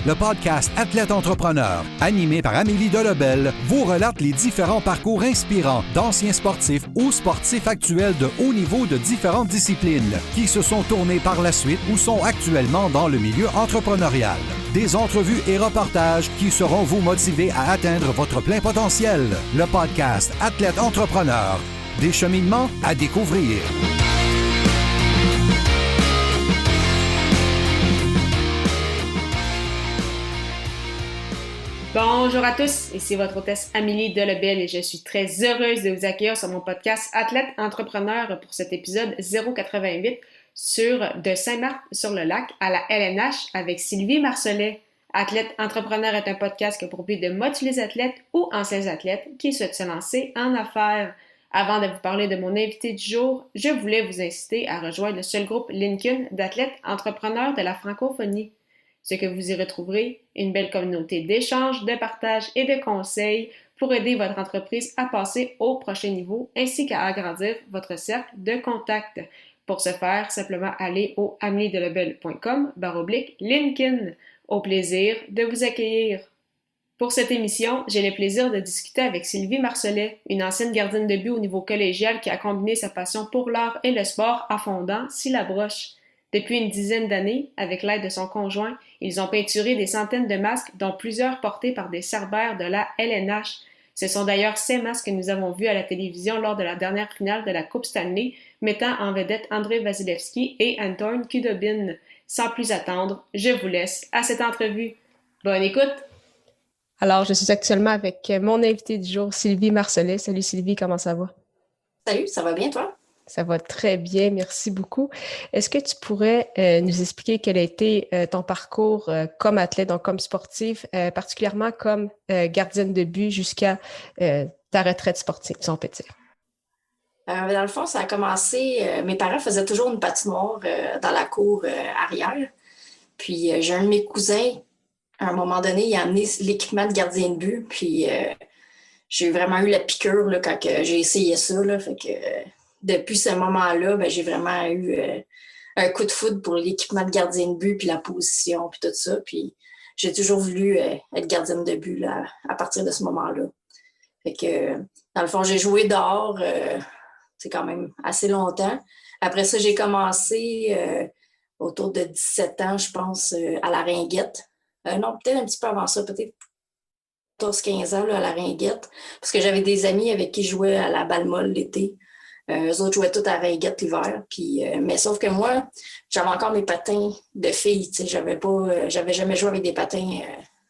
Le podcast Athlète Entrepreneur, animé par Amélie Delebel, vous relate les différents parcours inspirants d'anciens sportifs ou sportifs actuels de haut niveau de différentes disciplines qui se sont tournés par la suite ou sont actuellement dans le milieu entrepreneurial. Des entrevues et reportages qui seront vous motiver à atteindre votre plein potentiel. Le podcast Athlète Entrepreneur, des cheminements à découvrir. Bonjour à tous, ici votre hôtesse Amélie Delebel et je suis très heureuse de vous accueillir sur mon podcast Athlète Entrepreneur pour cet épisode 088 de Saint-Marc-sur-le-Lac à la LNH avec Sylvie Marcelet. Athlète Entrepreneur est un podcast qui a pour but de motiver les athlètes ou anciens athlètes qui souhaitent se lancer en affaires. Avant de vous parler de mon invité du jour, je voulais vous inciter à rejoindre le seul groupe LinkedIn d'athlètes entrepreneurs de la francophonie. Ce que vous y retrouverez, une belle communauté d'échanges, de partage et de conseils pour aider votre entreprise à passer au prochain niveau ainsi qu'à agrandir votre cercle de contacts. Pour ce faire, simplement allez au ameliedelebel.com/LinkedIn. Au plaisir de vous accueillir. Pour cette émission, j'ai le plaisir de discuter avec Sylvie Marcelet, une ancienne gardienne de but au niveau collégial qui a combiné sa passion pour l'art et le sport à fondant la broche. Depuis une dizaine d'années, avec l'aide de son conjoint, ils ont peinturé des centaines de masques, dont plusieurs portés par des cerbères de la LNH. Ce sont d'ailleurs ces masques que nous avons vus à la télévision lors de la dernière finale de la Coupe Stanley, mettant en vedette Andrei Vasilevskiy et Anton Khudobin. Sans plus attendre, je vous laisse à cette entrevue. Bonne écoute! Alors, je suis actuellement avec mon invité du jour, Sylvie Marcelet. Salut Sylvie, comment ça va? Salut, ça va bien toi? Ça va très bien, merci beaucoup. Est-ce que tu pourrais nous expliquer quel a été ton parcours comme athlète, donc comme sportif, particulièrement comme gardienne de but jusqu'à ta retraite sportive, si on peut dire? Dans le fond, ça a commencé, mes parents faisaient toujours une patinoire dans la cour arrière. Puis j'ai un de mes cousins, à un moment donné, il a amené l'équipement de gardien de but. Puis j'ai vraiment eu la piqûre là, quand j'ai essayé ça. Là, fait que depuis ce moment-là, j'ai vraiment eu un coup de foudre pour l'équipement de gardien de but, puis la position, puis tout ça. Puis j'ai toujours voulu être gardienne de but là, à partir de ce moment-là. Fait que, dans le fond, j'ai joué dehors, c'est quand même assez longtemps. Après ça, j'ai commencé autour de 17 ans, je pense, à la Ringuette. Non, peut-être un petit peu avant ça, peut-être 14-15 ans là, à la Ringuette, parce que j'avais des amis avec qui je jouais à la balle molle l'été. Eux autres jouaient tous à Ringuette l'hiver. Puis, mais sauf que moi, j'avais encore mes patins de filles. J'avais jamais joué avec des patins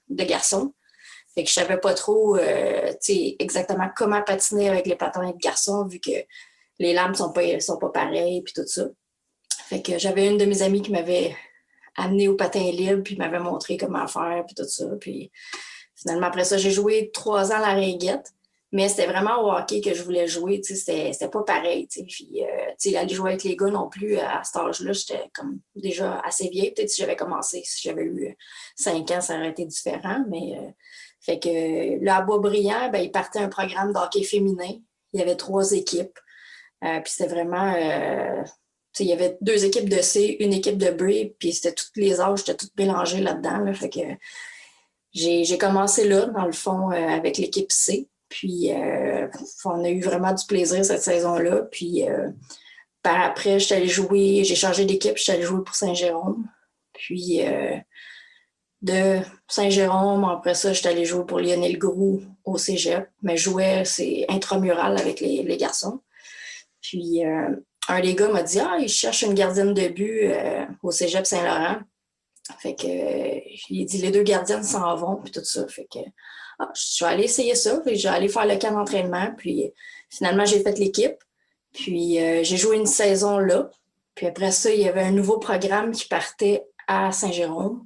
de garçons. Fait que je savais pas trop exactement comment patiner avec les patins de garçons, vu que les lames sont pas pareilles, puis tout ça. Fait que j'avais une de mes amies qui m'avait amenée au patin libre, puis m'avait montré comment faire, puis tout ça. Puis finalement, après ça, j'ai joué 3 ans à la Ringuette. Mais c'était vraiment au hockey que je voulais jouer, c'était pas pareil, puis aller jouer avec les gars non plus à cet âge-là, j'étais comme déjà assez vieille, peut-être si j'avais commencé, si j'avais eu 5 ans, ça aurait été différent, mais fait que là, à Boisbriand, il partait un programme de hockey féminin, il y avait 3 équipes, puis c'était vraiment, il y avait 2 équipes de C, une équipe de B, puis c'était tous les âges, j'étais toutes mélangées là-dedans, là, fait que j'ai commencé là, dans le fond, avec l'équipe C. Puis, on a eu vraiment du plaisir cette saison-là. Puis, par après, j'ai changé d'équipe, je suis allée jouer pour Saint-Jérôme. Puis, de Saint-Jérôme, après ça, je suis allée jouer pour Lionel Groulx au cégep. Mais je jouais, c'est intramural avec les garçons. Puis, un des gars m'a dit « Ah, il cherche une gardienne de but au cégep Saint-Laurent. » Fait que, il a dit « Les 2 gardiennes s'en vont. » Puis tout ça. Fait que, je vais aller essayer ça, puis je vais aller faire le camp d'entraînement. Puis finalement, j'ai fait l'équipe. Puis j'ai joué une saison là. Puis après ça, il y avait un nouveau programme qui partait à Saint-Jérôme.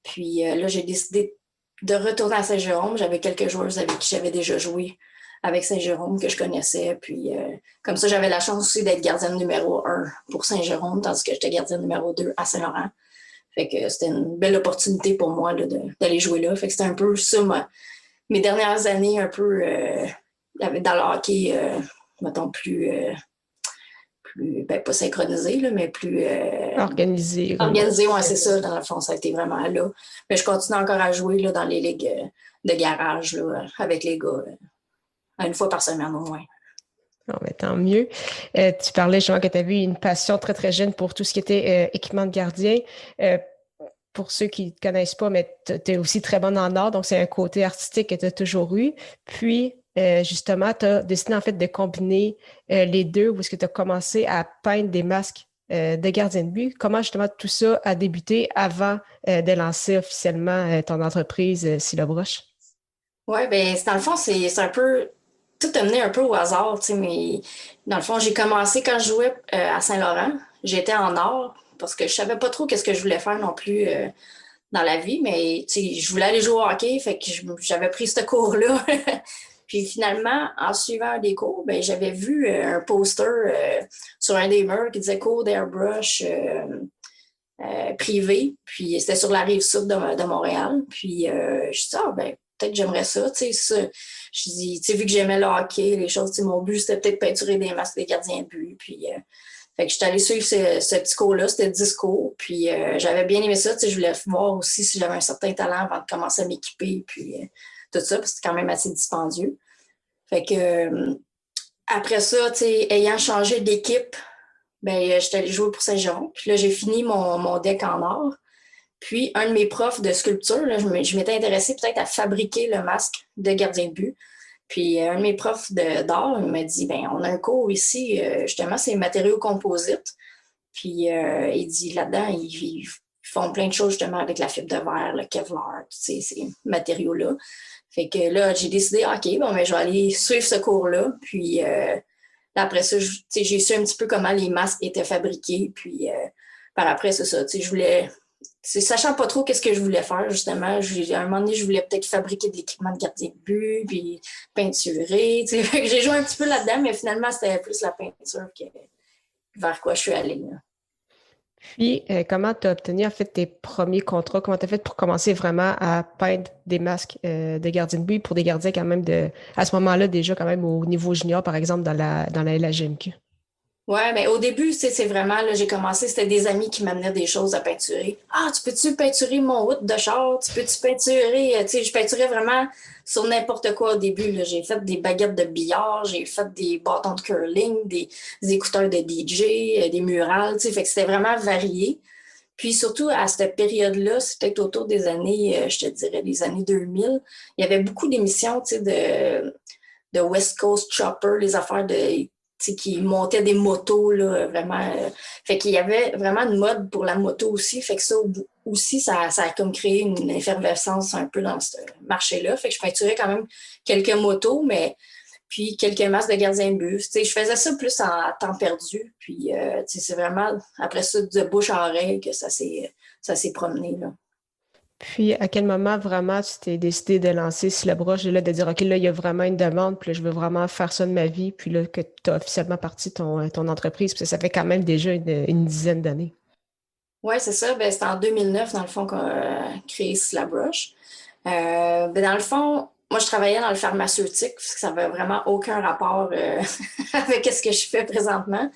Puis là, j'ai décidé de retourner à Saint-Jérôme. J'avais quelques joueuses avec qui j'avais déjà joué avec Saint-Jérôme que je connaissais. Puis comme ça, j'avais la chance aussi d'être gardienne numéro 1 pour Saint-Jérôme, tandis que j'étais gardienne numéro 2 à Saint-Laurent. Fait que c'était une belle opportunité pour moi là, d'aller jouer là. Fait que c'était un peu ça, mes dernières années, un peu dans le hockey, mettons, plus plus ben, pas synchronisé, là, mais plus Organisé. organisé. Ouais, c'est ça. Dans le fond, ça a été vraiment là. Mais je continue encore à jouer là, dans les ligues de garage là, avec les gars, une fois par semaine au moins. Bon, ben, tant mieux. Tu parlais justement que tu avais une passion très, très jeune pour tout ce qui était équipement de gardien. Pour ceux qui ne te connaissent pas, mais tu es aussi très bonne en art, donc c'est un côté artistique que tu as toujours eu. Puis, justement, tu as décidé en fait de combiner les deux, où est-ce que tu as commencé à peindre des masques de gardien de but. Comment justement tout ça a débuté avant de lancer officiellement ton entreprise Silabroche? Oui, bien, dans le fond, c'est un peu tout amené un peu au hasard, tu sais, mais dans le fond, j'ai commencé quand je jouais à Saint-Laurent. J'étais en art parce que je savais pas trop qu'est-ce que je voulais faire non plus dans la vie, mais tu sais, je voulais aller jouer au hockey, fait que j'avais pris ce cours-là. Puis finalement, en suivant un des cours, ben, j'avais vu un poster sur un des murs qui disait cours d'airbrush privé, puis c'était sur la rive sud de Montréal. Puis je me suis dit, ah, ben, peut-être que j'aimerais ça, tu sais, ça. Je dis, tu sais, vu que j'aimais le hockey, les choses, tu sais, mon but, c'était peut-être peinturer des masques des gardiens de but. Puis, fait que j'étais allée suivre ce petit cours-là, c'était 10 cours. Puis, j'avais bien aimé ça, tu sais, je voulais voir aussi si j'avais un certain talent avant de commencer à m'équiper, puis tout ça, parce que c'est quand même assez dispendieux. Fait que, après ça, tu sais, ayant changé d'équipe, ben, j'étais allée jouer pour Saint-Jean. Puis là, j'ai fini mon deck en or. Puis, un de mes profs de sculpture, là, je m'étais intéressée peut-être à fabriquer le masque de gardien de but. Puis, un de mes profs d'art, il m'a dit, ben on a un cours ici, justement, c'est matériaux composites. Puis, il dit, là-dedans, ils font plein de choses, justement, avec la fibre de verre, le Kevlar, ces matériaux-là. Fait que là, j'ai décidé, OK, bon, ben, je vais aller suivre ce cours-là. Puis, là, après ça, j'ai su un petit peu comment les masques étaient fabriqués. Puis, par après, c'est ça, je voulais... Sachant pas trop qu'est-ce que je voulais faire, justement, à un moment donné, je voulais peut-être fabriquer de l'équipement de gardien de but, puis peinturer, tu sais. Fait que j'ai joué un petit peu là-dedans, mais finalement, c'était plus la peinture vers quoi je suis allée, là. Puis, comment tu as obtenu en fait tes premiers contrats? Comment tu as fait pour commencer vraiment à peindre des masques de gardiens de but pour des gardiens quand même à ce moment-là, déjà quand même au niveau junior, par exemple, dans la LHGMQ? Ouais, mais au début, c'est vraiment, là, j'ai commencé, c'était des amis qui m'amenaient des choses à peinturer. Ah, tu peux-tu peinturer mon hood de char? Tu peux-tu peinturer? Tu sais, je peinturais vraiment sur n'importe quoi au début, là. J'ai fait des baguettes de billard, j'ai fait des bâtons de curling, des écouteurs de DJ, des murales, tu sais, fait que c'était vraiment varié. Puis surtout, à cette période-là, c'était peut-être autour des années, je te dirais, des années 2000, il y avait beaucoup d'émissions, tu sais, de West Coast Chopper, les affaires qui montaient des motos, là, vraiment. Fait qu'il y avait vraiment une mode pour la moto aussi. Fait que ça aussi, ça a comme créé une effervescence un peu dans ce marché-là. Fait que je peinturais quand même quelques motos, mais puis quelques masques de gardien de but. Je faisais ça plus en temps perdu. Puis c'est vraiment après ça, de bouche à oreille que ça s'est promené, là. Puis, à quel moment vraiment tu t'es décidé de lancer Silabroche et là, de dire, OK, là, il y a vraiment une demande, puis là, je veux vraiment faire ça de ma vie, puis là, que tu as officiellement parti ton entreprise, puis ça fait quand même déjà une dizaine d'années. Oui, c'est ça. Ben, c'était en 2009, dans le fond, qu'on a créé Silabroche. Ben, dans le fond, moi, je travaillais dans le pharmaceutique, parce que ça n'avait vraiment aucun rapport avec ce que je fais présentement.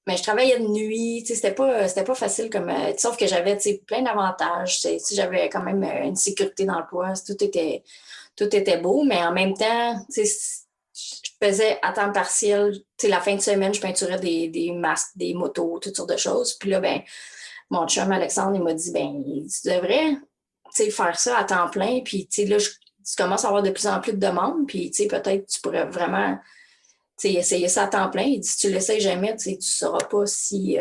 Mais je travaillais de nuit, tu sais, c'était pas facile comme... sauf que j'avais, tu sais, plein d'avantages. Tu sais, j'avais quand même une sécurité d'emploi. Tout était beau, mais en même temps, tu sais, je faisais à temps partiel. Tu sais, la fin de semaine, je peinturais des masques, des motos, toutes sortes de choses. Puis là, ben, mon chum Alexandre, il m'a dit, ben, tu devrais, tu sais, faire ça à temps plein. Puis, tu sais, là, tu commences à avoir de plus en plus de demandes. Puis, tu sais, peut-être tu pourrais vraiment... essayer ça à temps plein. Il dit, si tu l'essayes jamais, tu ne sauras pas si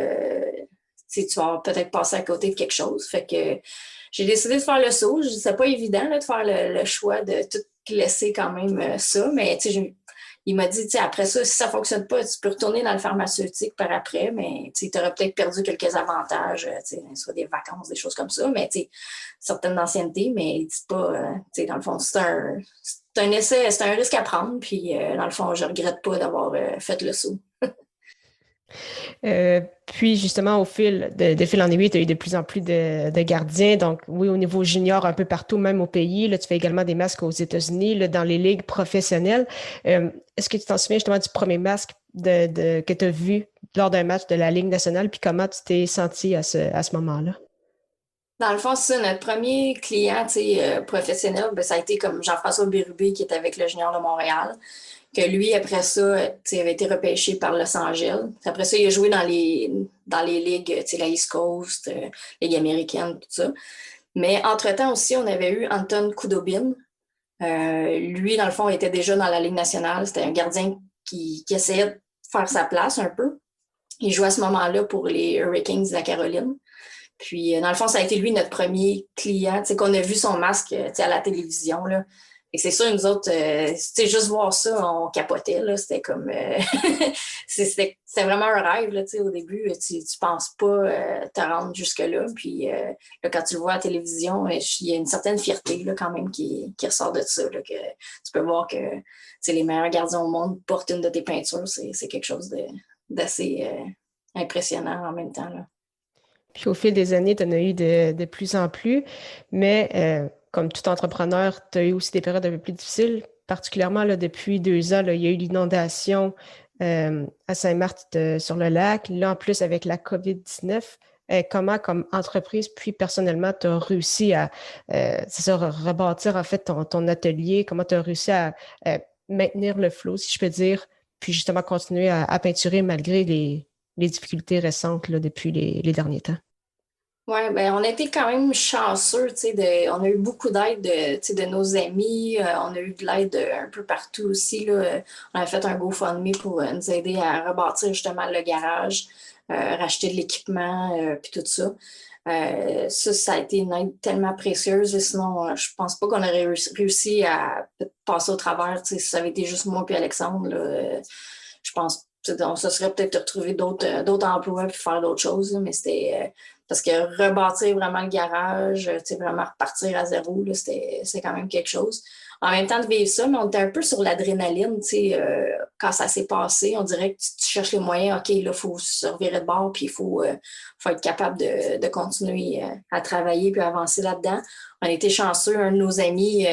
tu vas peut-être passer à côté de quelque chose. Fait que j'ai décidé de faire le saut. C'est pas évident là, de faire le choix de tout laisser quand même ça, mais il m'a dit, après ça, si ça ne fonctionne pas, tu peux retourner dans le pharmaceutique par après, mais tu aurais peut-être perdu quelques avantages, soit des vacances, des choses comme ça, mais certaines anciennetés, mais il dit pas, dans le fond, c'est un essai, c'est un risque à prendre, puis dans le fond, je ne regrette pas d'avoir fait le saut. Puis justement, au fil de fil en aiguille, tu as eu de plus en plus de gardiens. Donc oui, au niveau junior, un peu partout, même au pays. Là, tu fais également des masques aux États-Unis, là, dans les ligues professionnelles. Est-ce que tu t'en souviens justement du premier masque que tu as vu lors d'un match de la Ligue nationale, puis comment tu t'es senti à ce moment-là? Dans le fond, c'est ça, notre premier client professionnel, ben, ça a été comme Jean-François Bérubé qui était avec le Junior de Montréal. Que lui, après ça, avait été repêché par Los Angeles. Après ça, il a joué dans les ligues, la East Coast, Ligue américaine, tout ça. Mais entre-temps aussi, on avait eu Anton Khudobin. Lui, dans le fond, était déjà dans la Ligue nationale. C'était un gardien qui essayait de faire sa place un peu. Il jouait à ce moment-là pour les Hurricanes de la Caroline. Puis, dans le fond, ça a été lui notre premier client, qu'on a vu son masque à la télévision, là. Et c'est sûr, nous autres, juste voir ça, on capotait, là. C'était comme... c'était vraiment un rêve, là, au début. Tu penses pas te rendre jusque-là. Puis là, quand tu le vois à la télévision, il y a une certaine fierté, là, quand même, qui ressort de ça, là, que tu peux voir que les meilleurs gardiens au monde portent une de tes peintures. C'est quelque chose d'assez impressionnant en même temps, là. Puis au fil des années, tu en as eu de plus en plus, mais comme tout entrepreneur, tu as eu aussi des périodes un peu plus difficiles, particulièrement là, depuis 2 ans, là, il y a eu l'inondation à Saint-Marthe-sur-le-Lac. Là, en plus, avec la COVID-19, comment, comme entreprise, puis personnellement, tu as réussi à rebâtir en fait ton atelier? Comment tu as réussi à maintenir le flow, si je peux dire, puis justement continuer à peinturer malgré les difficultés récentes là, depuis les derniers temps? Oui, ben on a été quand même chanceux, on a eu beaucoup d'aide de nos amis, on a eu de l'aide un peu partout aussi, là. On a fait un GoFundMe pour nous aider à rebâtir justement le garage, racheter de l'équipement, puis tout ça. Ça a été une aide tellement précieuse, sinon je pense pas qu'on aurait réussi à passer au travers, si ça avait été juste moi puis Alexandre, là, je pense on se serait peut-être retrouvé d'autres emplois puis faire d'autres choses, là, mais c'était parce que rebâtir vraiment le garage, vraiment repartir à zéro, là, c'est quand même quelque chose. En même temps de vivre ça, mais on était un peu sur l'adrénaline, quand ça s'est passé, on dirait que tu cherches les moyens, OK, là, il faut se revirer de bord, puis il faut être capable de continuer à travailler puis avancer là-dedans. On a été chanceux, un de nos amis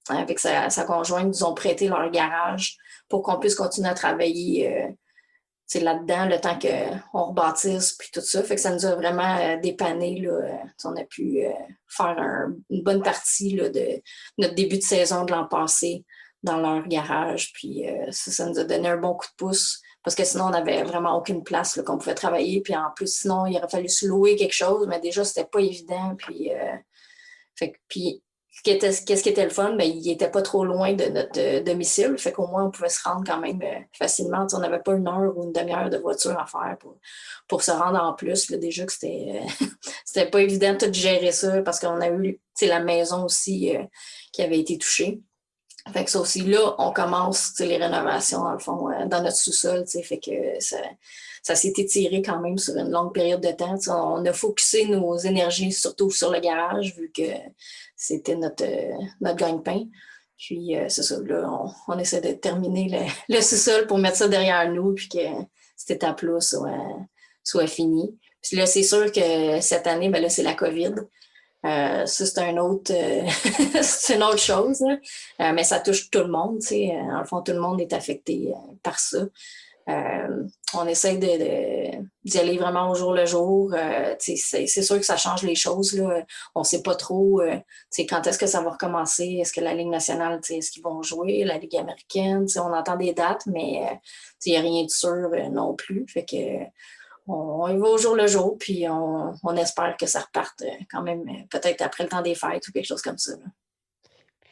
avec sa conjointe nous ont prêté leur garage pour qu'on puisse continuer à travailler là-dedans, le temps qu'on rebâtisse, puis tout ça. Fait que ça nous a vraiment dépanné, là. On a pu faire une bonne partie là, de notre début de saison de l'an passé dans leur garage. Puis ça nous a donné un bon coup de pouce parce que sinon, on n'avait vraiment aucune place là, qu'on pouvait travailler. Puis en plus, sinon, il aurait fallu se louer quelque chose, mais déjà, c'était pas évident. Puis, qu'est-ce qui était le fun? Ben, il n'était pas trop loin de notre domicile, fait qu'au moins on pouvait se rendre quand même facilement. On n'avait pas 1 heure ou une demi-heure de voiture à faire pour se rendre en plus. Là, déjà que c'était pas évident de tout gérer ça parce qu'on a eu la maison aussi qui avait été touchée. Fait que ça aussi, là, on commence les rénovations, dans le fond, dans notre sous-sol. Fait que ça s'est étiré quand même sur une longue période de temps. On a focusé nos énergies surtout sur le garage, vu que c'était notre gagne-pain. Puis, c'est ça, là, on essaie de terminer le sous-sol pour mettre ça derrière nous, puis que cette étape-là soit finie. Puis là, c'est sûr que cette année, ben là, c'est la COVID. Ça, c'est c'est une autre chose, mais ça touche tout le monde. En le fond, tout le monde est affecté par ça. On essaie d'y aller vraiment au jour le jour. C'est sûr que ça change les choses, là. On ne sait pas trop quand est-ce que ça va recommencer. Est-ce que la Ligue nationale, est-ce qu'ils vont jouer? La Ligue américaine, on entend des dates, mais il n'y a rien de sûr non plus. Fait que on y va au jour le jour, puis on espère que ça reparte quand même peut-être après le temps des fêtes ou quelque chose comme ça, là.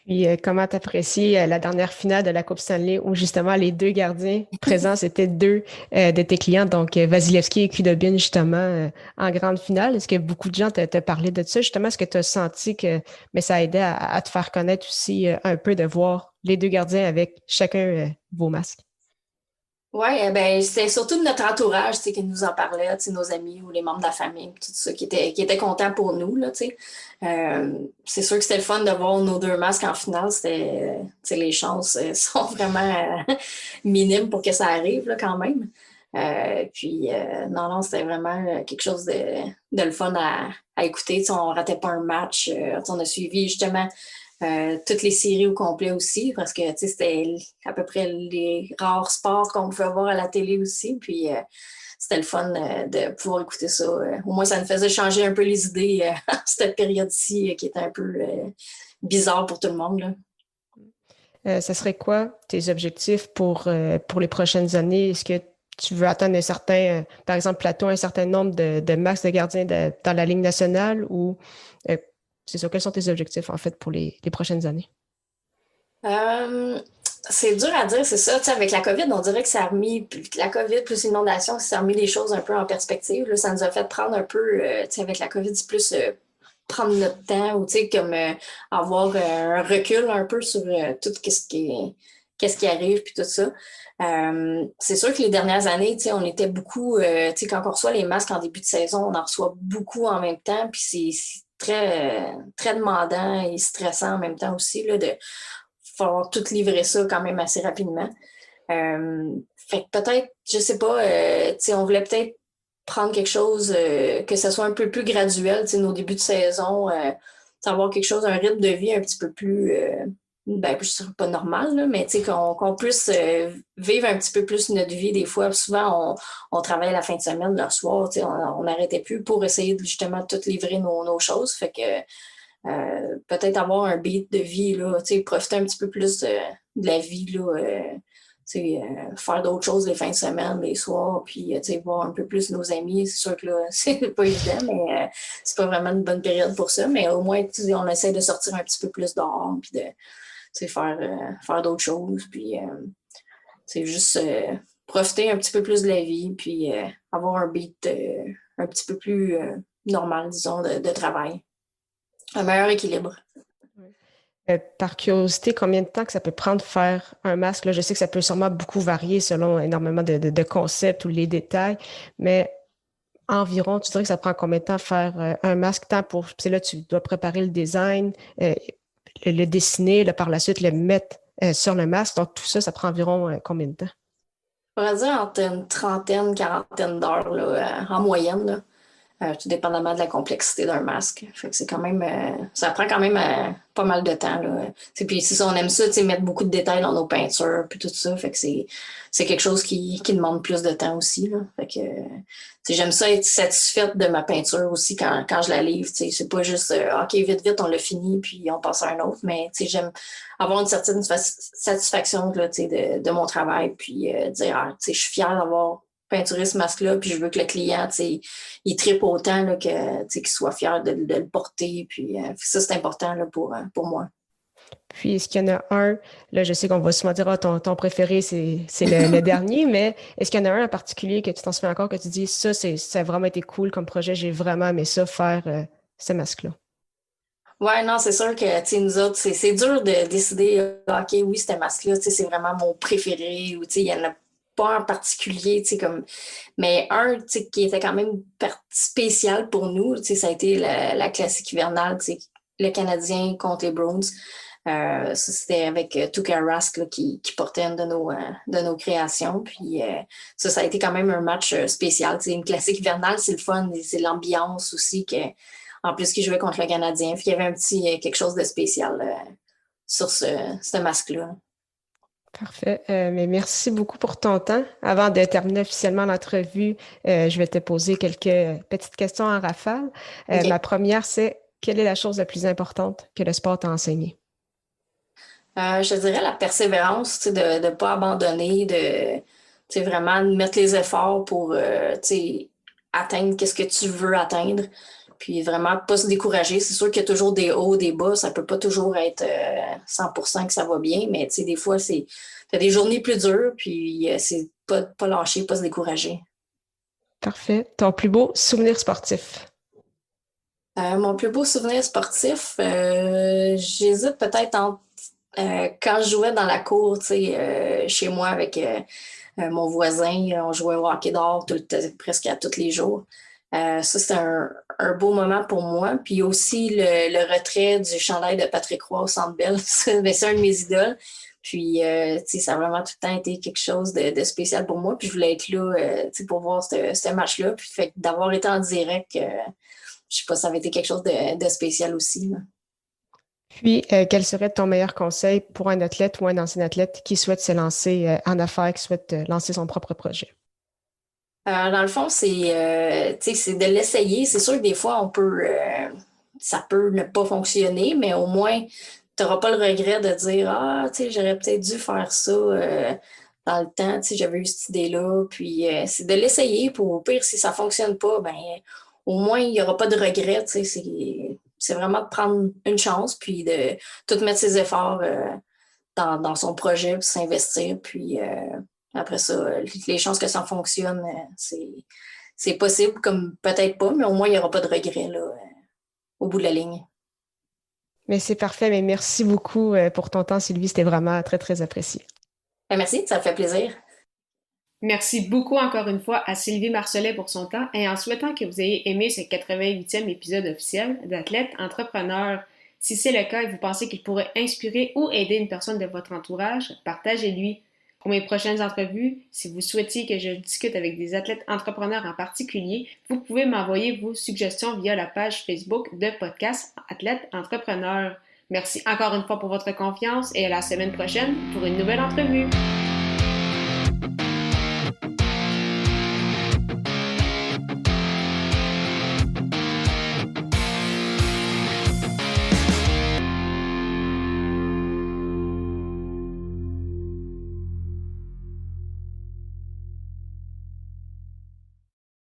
Puis, comment t'apprécies la dernière finale de la Coupe Stanley où justement les 2 gardiens présents, c'était 2 de tes clients, donc Vasilevskiy et Khudobin justement en grande finale. Est-ce que beaucoup de gens te parlaient de ça? Justement, est-ce que tu as senti que ça aidait à te faire connaître aussi un peu de voir les 2 gardiens avec chacun vos masques? Oui, ben c'était surtout de notre entourage qui nous en parlait, nos amis ou les membres de la famille, tout ça, qui étaient contents pour nous, là, c'est sûr que c'était le fun de voir nos 2 masques en finale. Les chances sont vraiment minimes pour que ça arrive, là, quand même. Non, c'était vraiment quelque chose de le fun à écouter. On ratait pas un match. On a suivi justement toutes les séries au complet aussi, parce que c'était à peu près les rares sports qu'on pouvait voir à la télé aussi. Puis c'était le fun de pouvoir écouter ça. Au moins, ça nous faisait changer un peu les idées à cette période-ci qui était un peu bizarre pour tout le monde, là. Ça serait quoi tes objectifs pour les prochaines années? Est-ce que tu veux atteindre un certain, par exemple, plateau, un certain nombre de max de gardiens dans la Ligue nationale ou c'est ça, quels sont tes objectifs en fait pour les prochaines années? C'est dur à dire, c'est ça. Tu sais, avec la COVID, on dirait que ça a remis, la COVID plus l'inondation, ça a remis les choses un peu en perspective. Là. Ça nous a fait prendre un peu, tu sais, avec la COVID, c'est plus prendre notre temps ou, tu sais, comme avoir un recul un peu sur tout qu'est-ce qui arrive puis tout ça. C'est sûr que les dernières années, tu sais, on était beaucoup, tu sais, quand on reçoit les masques en début de saison, on en reçoit beaucoup en même temps, puis c'est très, très demandant et stressant en même temps aussi, là, de falloir tout livrer ça quand même assez rapidement. Fait que peut-être, je sais pas, tu sais, on voulait peut-être prendre quelque chose, que ce soit un peu plus graduel, tu sais, nos débuts de saison, avoir quelque chose, un rythme de vie un petit peu plus, ben, je ne dirais pas normal, là, mais tu sais, qu'on puisse vivre un petit peu plus notre vie. Des fois, souvent, on travaille la fin de semaine, le soir, tu sais, on n'arrêtait plus pour essayer de justement tout livrer nos choses. Fait que peut-être avoir un beat de vie, là, tu sais, profiter un petit peu plus de la vie, là, tu sais, faire d'autres choses les fins de semaine, les soirs, puis tu sais, voir un peu plus nos amis. C'est sûr que là, c'est pas évident, mais c'est pas vraiment une bonne période pour ça. Mais au moins, tu sais, on essaie de sortir un petit peu plus dehors, puis de faire d'autres choses, puis c'est juste profiter un petit peu plus de la vie, puis avoir un beat un petit peu plus normal, disons, de travail. Un meilleur équilibre. Par curiosité, combien de temps que ça peut prendre faire un masque? Là, je sais que ça peut sûrement beaucoup varier selon énormément de concepts ou les détails, mais environ, tu dirais que ça prend combien de temps faire un masque? Tant pour, c'est là, tu dois préparer le design, le dessiner, là, par la suite le mettre sur le masque. Donc, tout ça, ça prend environ combien de temps? On pourrait dire entre une trentaine, quarantaine d'heures là, en moyenne, là. Tout dépendamment de la complexité d'un masque. Fait que c'est quand même, ça prend quand même pas mal de temps, là. Puis si on aime ça, mettre beaucoup de détails dans nos peintures, puis tout ça, fait que c'est quelque chose qui demande plus de temps aussi, là. Fait que j'aime ça être satisfaite de ma peinture aussi quand je la livre. C'est pas juste OK, vite, vite, on l'a fini, puis on passe à un autre. Mais j'aime avoir une certaine satisfaction là, de mon travail, puis dire je suis fière d'avoir peinturé ce masque-là, puis je veux que le client, il trippe autant là, qu'il soit fier de le porter. Puis ça, c'est important là, pour moi. Puis, est-ce qu'il y en a un, là, je sais qu'on va souvent dire, ah, ton préféré, c'est le dernier, mais est-ce qu'il y en a un en particulier que tu t'en souviens encore, que tu dis, ça a vraiment été cool comme projet, j'ai vraiment aimé ça, faire ce masque-là? Ouais, non, c'est sûr que, nous autres, c'est dur de décider, OK, oui, ce masque-là, c'est vraiment mon préféré, ou, il y en a pas en particulier, comme... Mais un, qui était quand même spécial pour nous, ça a été la classique hivernale, le Canadien contre les Bruins. Ça, c'était avec Tuukka Rask là, qui portait une de nos créations. Puis ça a été quand même un match spécial. Une classique hivernale, c'est le fun, c'est l'ambiance aussi. En plus, qu'il jouait contre le Canadien. Puis il y avait un petit quelque chose de spécial sur ce masque-là. Parfait. Mais merci beaucoup pour ton temps. Avant de terminer officiellement l'entrevue, je vais te poser quelques petites questions en rafale. Okay. Ma première, c'est quelle est la chose la plus importante que le sport t'a enseigné? Je dirais la persévérance, de ne pas abandonner, de vraiment mettre les efforts pour atteindre qu'est-ce que tu veux atteindre. Puis vraiment pas se décourager. C'est sûr qu'il y a toujours des hauts, des bas. Ça peut pas toujours être 100% que ça va bien, mais des fois, t'as des journées plus dures, puis c'est pas lâcher, pas se décourager. Parfait. Ton plus beau souvenir sportif? Mon plus beau souvenir sportif, j'hésite peut-être entre quand je jouais dans la cour, chez moi avec mon voisin, on jouait au hockey d'or presque à tous les jours. Ça, c'était un beau moment pour moi. Puis aussi le retrait du chandail de Patrick Roy au Centre Bell. C'est un de mes idoles. Puis, ça a vraiment tout le temps été quelque chose de spécial pour moi. Puis, je voulais être là pour voir ce match-là. Puis, fait d'avoir été en direct, je sais pas, ça avait été quelque chose de spécial aussi. Là. Puis, quel serait ton meilleur conseil pour un athlète ou un ancien athlète qui souhaite se lancer en affaires, qui souhaite lancer son propre projet? Dans le fond, c'est de l'essayer. C'est sûr que des fois, ça peut ne pas fonctionner, mais au moins, tu n'auras pas le regret de dire ah, j'aurais peut-être dû faire ça dans le temps, j'avais eu cette idée-là. Puis, c'est de l'essayer pour au pire, si ça ne fonctionne pas, ben, au moins, il n'y aura pas de regret. C'est vraiment de prendre une chance, puis de tout mettre ses efforts dans son projet, puis s'investir. Puis, après ça, les chances que ça fonctionne, c'est possible, comme peut-être pas, mais au moins, il n'y aura pas de regret là, au bout de la ligne. Mais c'est parfait. Mais merci beaucoup pour ton temps, Sylvie. C'était vraiment très, très apprécié. Merci, ça me fait plaisir. Merci beaucoup encore une fois à Sylvie Marcelet pour son temps et en souhaitant que vous ayez aimé ce 88e épisode officiel d'Athlète Entrepreneur. Si c'est le cas et vous pensez qu'il pourrait inspirer ou aider une personne de votre entourage, partagez-lui. Pour mes prochaines entrevues, si vous souhaitiez que je discute avec des athlètes entrepreneurs en particulier, vous pouvez m'envoyer vos suggestions via la page Facebook de podcast Athlète Entrepreneur. Merci encore une fois pour votre confiance et à la semaine prochaine pour une nouvelle entrevue.